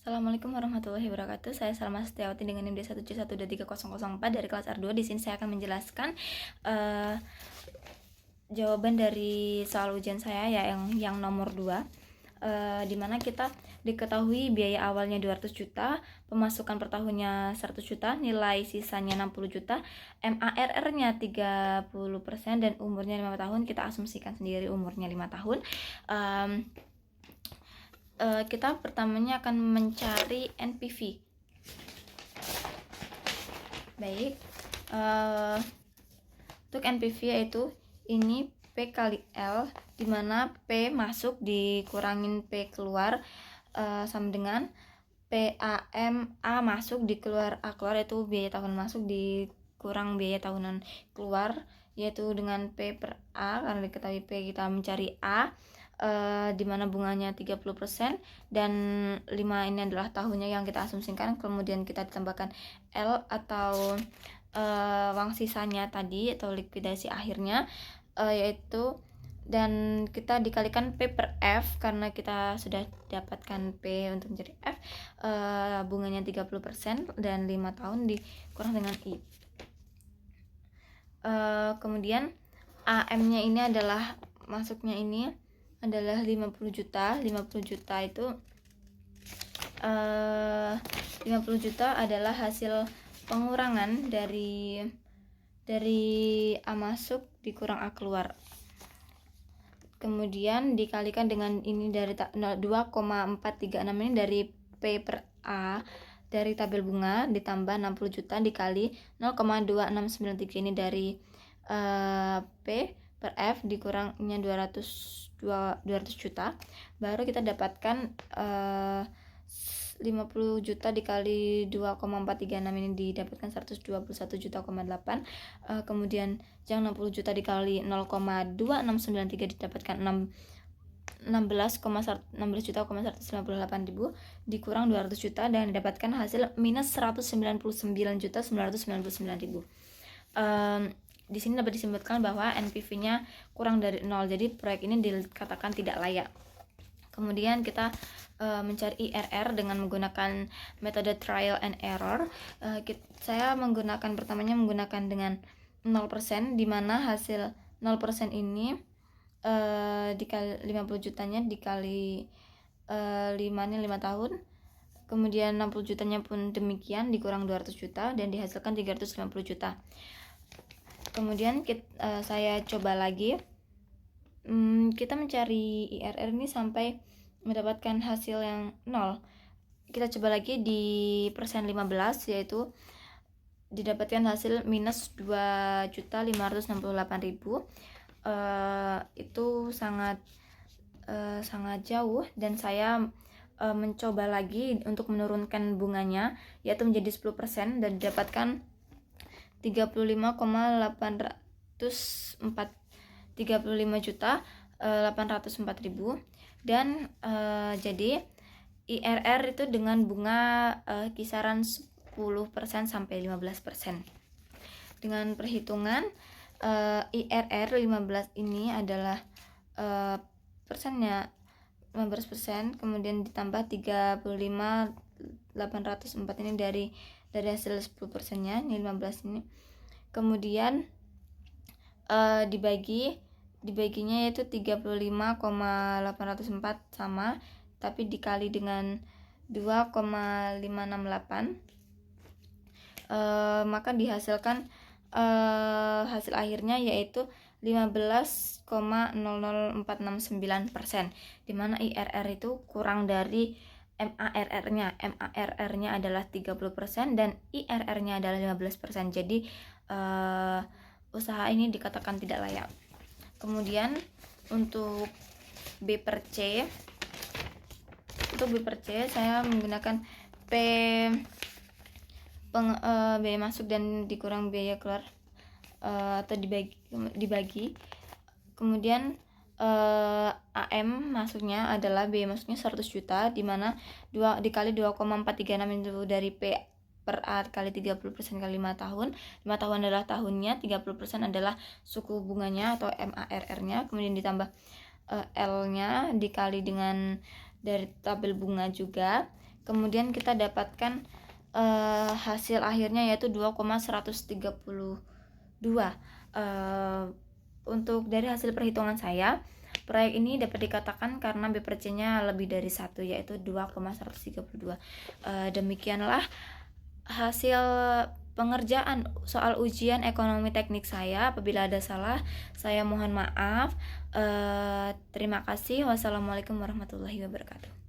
Assalamualaikum warahmatullahi wabarakatuh. Saya Salma Setiawati dengan NIM D1C1230004 dari kelas R2. Di sini saya akan menjelaskan jawaban dari soal ujian saya ya yang nomor 2. Dimana kita diketahui biaya awalnya 200 juta, pemasukan per tahunnya 100 juta, nilai sisanya 60 juta, MARR-nya 30% dan umurnya 5 tahun. Kita asumsikan sendiri umurnya 5 tahun. Kita pertamanya akan mencari NPV. Baik, untuk NPV yaitu ini P kali L, dimana P masuk dikurangin P keluar sama dengan PAM A masuk dikeluar A keluar, yaitu biaya tahunan masuk dikurang biaya tahunan keluar, yaitu dengan P per A, karena diketahui P kita mencari A, dimana bunganya 30% dan 5 ini adalah tahunnya yang kita asumsikan. Kemudian kita ditambahkan L atau uang sisanya tadi atau likuidasi akhirnya, yaitu, dan kita dikalikan P per F karena kita sudah dapatkan P untuk mencari F, bunganya 30% dan 5 tahun dikurang dengan I. Kemudian AM-nya ini adalah masuknya ini adalah 50 juta. 50 juta itu 50 juta adalah hasil pengurangan dari A masuk dikurang A keluar. Kemudian dikalikan dengan ini dari 2,436 ini dari P per A dari tabel bunga, ditambah 60 juta dikali 0,2693 ini dari P per F dikurangnya 200 juta, baru kita dapatkan 50 juta dikali 2,436 ini didapatkan 121,8 juta. Kemudian yang 60 juta dikali 0,2693 didapatkan 16 juta 158 ribu dikurang 200 juta dan didapatkan hasil minus 199 juta 999 ribu. Di sini dapat disimpulkan bahwa NPV-nya kurang dari 0, jadi proyek ini dikatakan tidak layak. Kemudian kita mencari IRR dengan menggunakan metode trial and error. Saya pertamanya menggunakan dengan 0%, di mana hasil 0% ini dikali 50 jutanya dikali 5 ini 5 tahun. Kemudian 60 jutanya pun demikian dikurang 200 juta dan dihasilkan 350 juta. Kemudian saya coba lagi, kita mencari IRR ini sampai mendapatkan hasil yang 0. Kita coba lagi di persen 15, yaitu didapatkan hasil minus 2.568.000. Itu sangat jauh, dan saya mencoba lagi untuk menurunkan bunganya, yaitu menjadi 10% dan didapatkan 35,804 dan jadi IRR itu dengan bunga kisaran 10% sampai 15%. Dengan perhitungan IRR 15 ini adalah persennya 15%, kemudian ditambah 35.804 ini dari hasil 10%-nya, ini 15 ini. Kemudian dibaginya yaitu 35,804 sama, tapi dikali dengan 2,568, maka dihasilkan hasil akhirnya yaitu 15,00469%, dimana IRR itu kurang dari MARR-nya. MARR-nya adalah 30% dan IRR-nya adalah 15%. Jadi usaha ini dikatakan tidak layak. Kemudian untuk B per C, saya menggunakan P biaya masuk dan dikurang biaya keluar atau dibagi. Kemudian AM masuknya adalah biaya masuknya 100 juta, dimana dikali 2,436 itu dari P per A kali 30% kali 5 tahun. 5 tahun adalah tahunnya, 30% adalah suku bunganya atau MARR-nya, kemudian ditambah L-nya dikali dengan dari tabel bunga juga. Kemudian kita dapatkan hasil akhirnya yaitu 2,132. Untuk dari hasil perhitungan saya, proyek ini dapat dikatakan karena B/C-nya lebih dari 1, yaitu 2,132. Demikianlah hasil pengerjaan soal ujian ekonomi teknik saya. Apabila ada salah, saya mohon maaf. Terima kasih. Wassalamualaikum warahmatullahi wabarakatuh.